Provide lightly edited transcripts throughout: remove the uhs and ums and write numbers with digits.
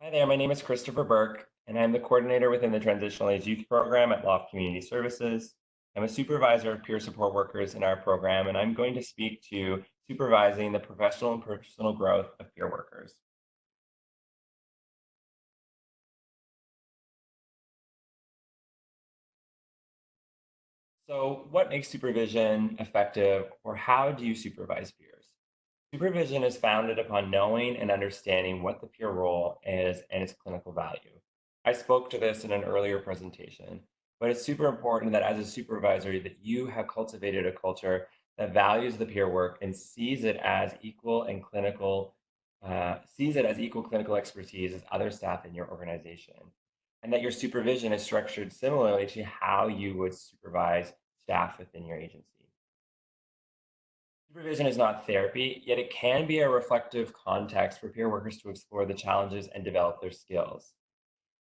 Hi there, my name is Christopher Burke, and I'm the coordinator within the Transitional Age Youth Program at Loft Community Services. I'm a supervisor of peer support workers in our program, and I'm going to speak to supervising the professional and personal growth of peer workers. So, what makes supervision effective, or how do you supervise peers? Supervision is founded upon knowing and understanding what the peer role is and its clinical value. I spoke to this in an earlier presentation, but it's super important that as a supervisor that you have cultivated a culture that values the peer work and sees it as equal clinical expertise as other staff in your organization, and that your supervision is structured similarly to how you would supervise staff within your agency. Supervision is not therapy, yet it can be a reflective context for peer workers to explore the challenges and develop their skills.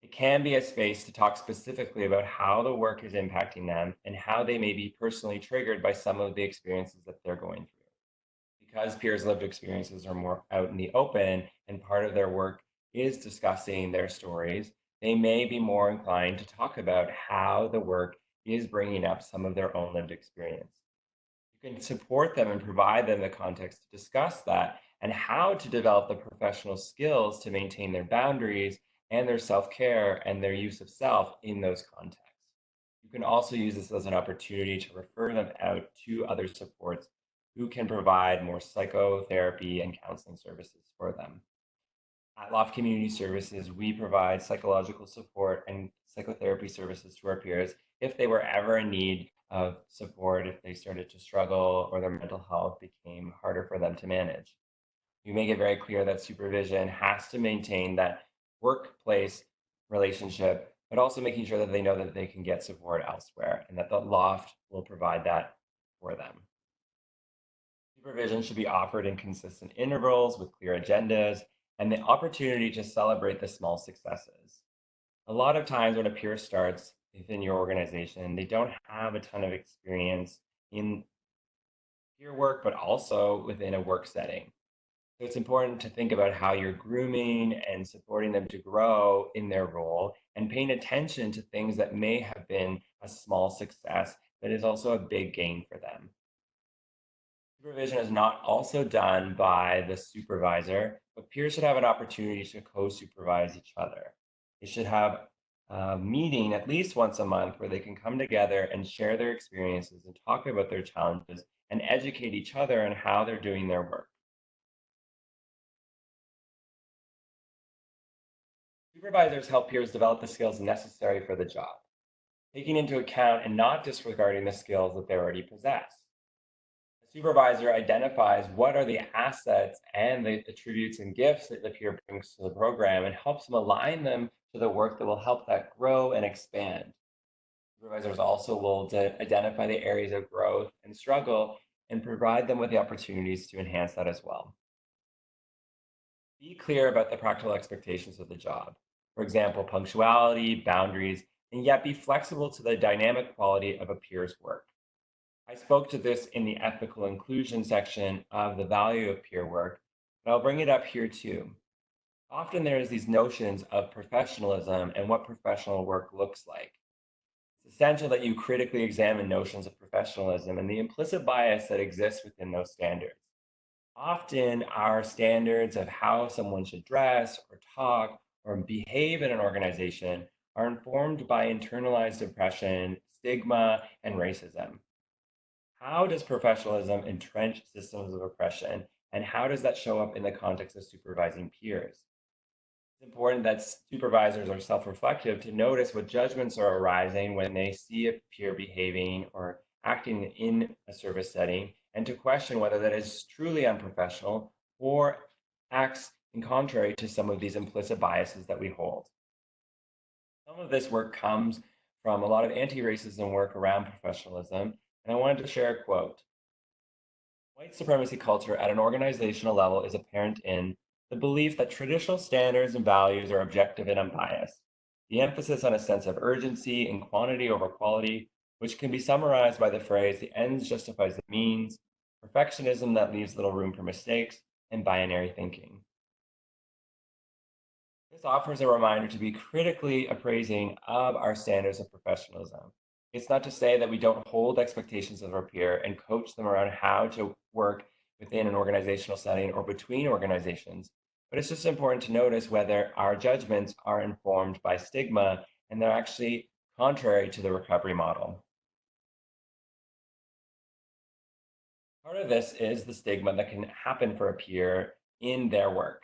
It can be a space to talk specifically about how the work is impacting them and how they may be personally triggered by some of the experiences that they're going through. Because peers' lived experiences are more out in the open and part of their work is discussing their stories, they may be more inclined to talk about how the work is bringing up some of their own lived experience. You can support them and provide them the context to discuss that and how to develop the professional skills to maintain their boundaries and their self care and their use of self in those contexts. You can also use this as an opportunity to refer them out to other supports who can provide more psychotherapy and counseling services for them. At Loft Community Services, we provide psychological support and psychotherapy services to our peers if they were ever in need of support, if they started to struggle or their mental health became harder for them to manage. We make it very clear that supervision has to maintain that workplace relationship, but also making sure that they know that they can get support elsewhere and that the loft will provide that for them. Supervision should be offered in consistent intervals with clear agendas and the opportunity to celebrate the small successes. A lot of times when a peer starts within your organization, they don't have a ton of experience in peer work, but also within a work setting. So it's important to think about how you're grooming and supporting them to grow in their role and paying attention to things that may have been a small success, but is also a big gain for them. Supervision is not also done by the supervisor, but peers should have an opportunity to co-supervise each other. They should have a meeting at least once a month where they can come together and share their experiences and talk about their challenges and educate each other on how they're doing their work. Supervisors help peers develop the skills necessary for the job, taking into account and not disregarding the skills that they already possess. The supervisor identifies what are the assets and the attributes and gifts that the peer brings to the program and helps them align them to the work that will help that grow and expand. Supervisors also will identify the areas of growth and struggle and provide them with the opportunities to enhance that as well. Be clear about the practical expectations of the job. For example, punctuality, boundaries, and yet be flexible to the dynamic quality of a peer's work. I spoke to this in the ethical inclusion section of the value of peer work, but I'll bring it up here too. Often there's these notions of professionalism and what professional work looks like. It's essential that you critically examine notions of professionalism and the implicit bias that exists within those standards. Often our standards of how someone should dress or talk or behave in an organization are informed by internalized oppression, stigma, and racism. How does professionalism entrench systems of oppression, and how does that show up in the context of supervising peers? It's important that supervisors are self reflective to notice what judgments are arising when they see a peer behaving or acting in a service setting, and to question whether that is truly unprofessional or acts in contrary to some of these implicit biases that we hold. Some of this work comes from a lot of anti racism work around professionalism, and I wanted to share a quote. White supremacy culture at an organizational level is apparent in the belief that traditional standards and values are objective and unbiased, the emphasis on a sense of urgency and quantity over quality, which can be summarized by the phrase the ends justifies the means, perfectionism that leaves little room for mistakes, and binary thinking. This offers a reminder to be critically appraising of our standards of professionalism. It's not to say that we don't hold expectations of our peer and coach them around how to work within an organizational setting or between organizations, but it's just important to notice whether our judgments are informed by stigma and they're actually contrary to the recovery model. Part of this is the stigma that can happen for a peer in their work.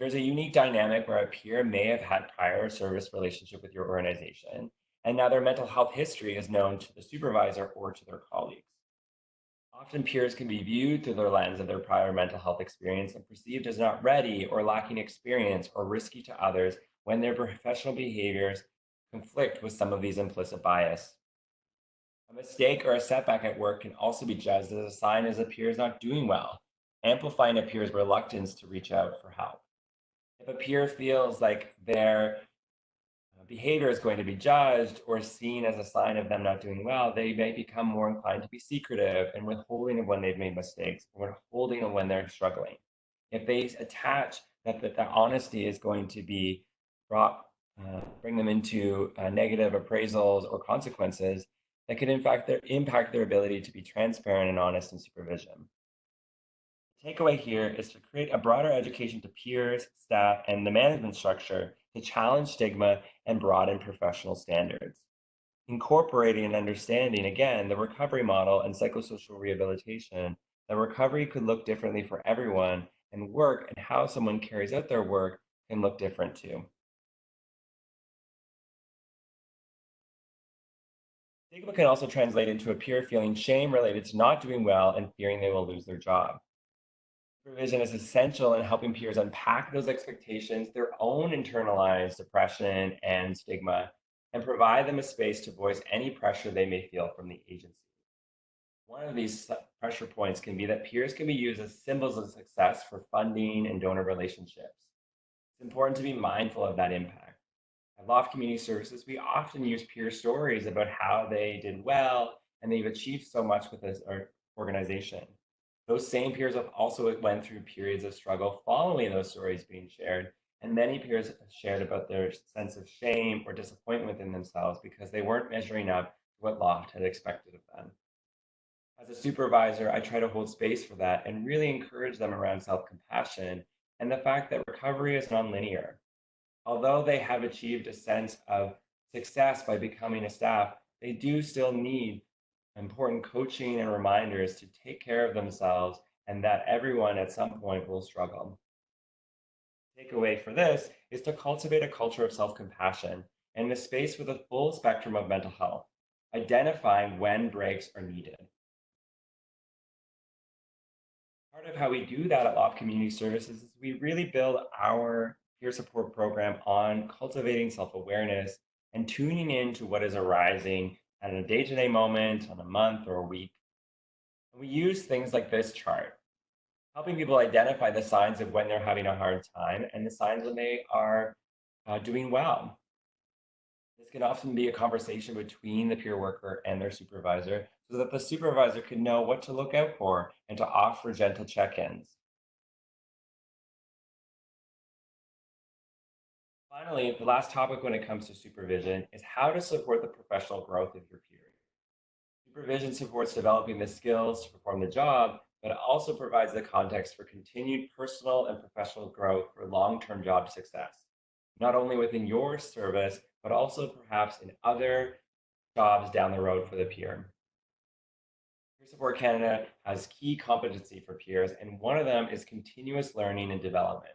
There's a unique dynamic where a peer may have had prior service relationship with your organization, and now their mental health history is known to the supervisor or to their colleagues. Often peers can be viewed through the lens of their prior mental health experience and perceived as not ready or lacking experience or risky to others when their professional behaviors conflict with some of these implicit bias. A mistake or a setback at work can also be judged as a sign as a peer is not doing well, amplifying a peer's reluctance to reach out for help. If a peer feels like their behavior is going to be judged or seen as a sign of them not doing well, they may become more inclined to be secretive and withholding of when they've made mistakes or withholding of when they're struggling. If they attach that honesty is going to be brought, bring them into negative appraisals or consequences, that could in fact impact their ability to be transparent and honest in supervision. Takeaway here is to create a broader education to peers, staff, and the management structure to challenge stigma and broaden professional standards. Incorporating and understanding, again, the recovery model and psychosocial rehabilitation, that recovery could look differently for everyone, and work and how someone carries out their work can look different too. Stigma can also translate into a peer feeling shame related to not doing well and fearing they will lose their job. Supervision is essential in helping peers unpack those expectations, their own internalized depression and stigma, and provide them a space to voice any pressure they may feel from the agency. One of these pressure points can be that peers can be used as symbols of success for funding and donor relationships. It's important to be mindful of that impact. At Loft Community Services, we often use peer stories about how they did well and they've achieved so much with this organization. Those same peers have also went through periods of struggle following those stories being shared, and many peers have shared about their sense of shame or disappointment in themselves because they weren't measuring up to what Loft had expected of them. As a supervisor, I try to hold space for that and really encourage them around self compassion and the fact that recovery is nonlinear. Although they have achieved a sense of success by becoming a staff, they do still need important coaching and reminders to take care of themselves and that everyone at some point will struggle. Takeaway for this is to cultivate a culture of self compassion and a space with a full spectrum of mental health, identifying when breaks are needed. Part of how we do that at Loft Community Services is we really build our peer support program on cultivating self awareness and tuning in to what is arising at a day to day moment, on a month or a week. And we use things like this chart, helping people identify the signs of when they're having a hard time and the signs when they are doing well. This can often be a conversation between the peer worker and their supervisor so that the supervisor can know what to look out for and to offer gentle check ins. Finally, the last topic when it comes to supervision is how to support the professional growth of your peers. Supervision supports developing the skills to perform the job, but it also provides the context for continued personal and professional growth for long term job success, not only within your service, but also perhaps in other jobs down the road for the peer. Peer Support Canada has key competency for peers, and one of them is continuous learning and development.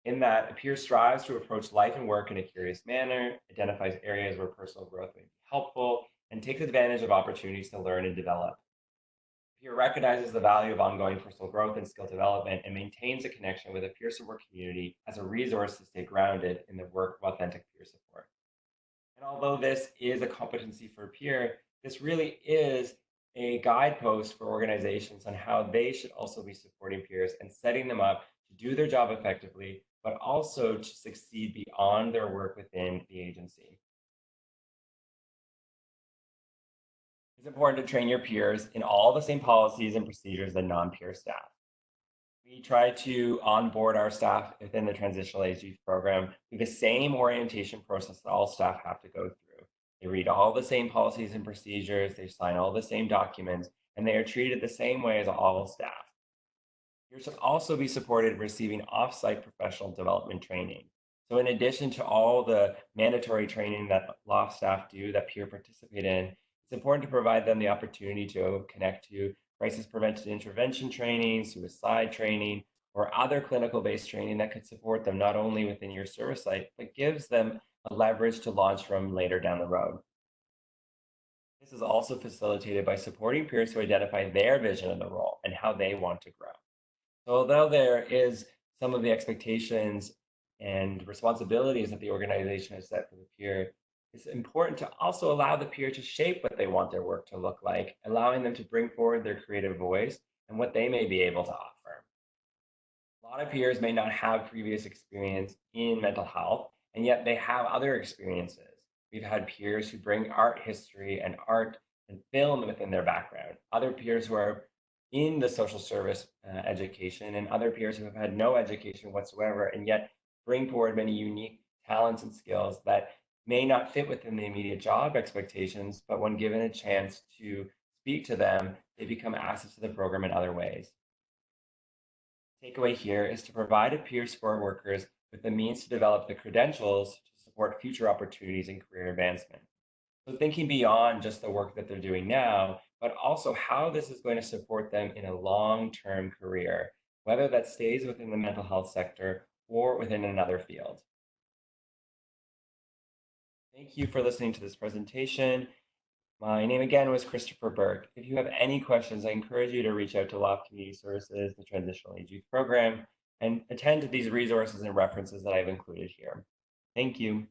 In that, a peer strives to approach life and work in a curious manner, identifies areas where personal growth may be helpful, and takes advantage of opportunities to learn and develop. A peer recognizes the value of ongoing personal growth and skill development and maintains a connection with a peer support community as a resource to stay grounded in the work of authentic peer support. And although this is a competency for a peer, this really is a guidepost for organizations on how they should also be supporting peers and setting them up to do their job effectively, but also to succeed beyond their work within the agency. It's important to train your peers in all the same policies and procedures than non peer staff. We try to onboard our staff within the Transitional Age Youth Program through the same orientation process that all staff have to go through. They read all the same policies and procedures, they sign all the same documents, and they are treated the same way as all staff. You should also be supported receiving off-site professional development training. So in addition to all the mandatory training that law staff do that peer participate in, it's important to provide them the opportunity to connect to crisis prevention intervention training, suicide training, or other clinical-based training that could support them not only within your service site, but gives them a leverage to launch from later down the road. This is also facilitated by supporting peers to identify their vision of the role and how they want to grow. So although there is some of the expectations and responsibilities that the organization has set for the peer, it's important to also allow the peer to shape what they want their work to look like, allowing them to bring forward their creative voice and what they may be able to offer. A lot of peers may not have previous experience in mental health, and yet they have other experiences. We've had peers who bring art history and art and film within their background, other peers who are in the social service education, and other peers who have had no education whatsoever, and yet bring forward many unique talents and skills that may not fit within the immediate job expectations, but when given a chance to speak to them, they become assets to the program in other ways. Takeaway here is to provide peer support workers with the means to develop the credentials to support future opportunities and career advancement. So thinking beyond just the work that they're doing now, but also how this is going to support them in a long-term career, whether that stays within the mental health sector or within another field. Thank you for listening to this presentation. My name again was Christopher Burke. If you have any questions, I encourage you to reach out to LOF Community Services, the Transitional Age Youth Program, and attend to these resources and references that I've included here. Thank you.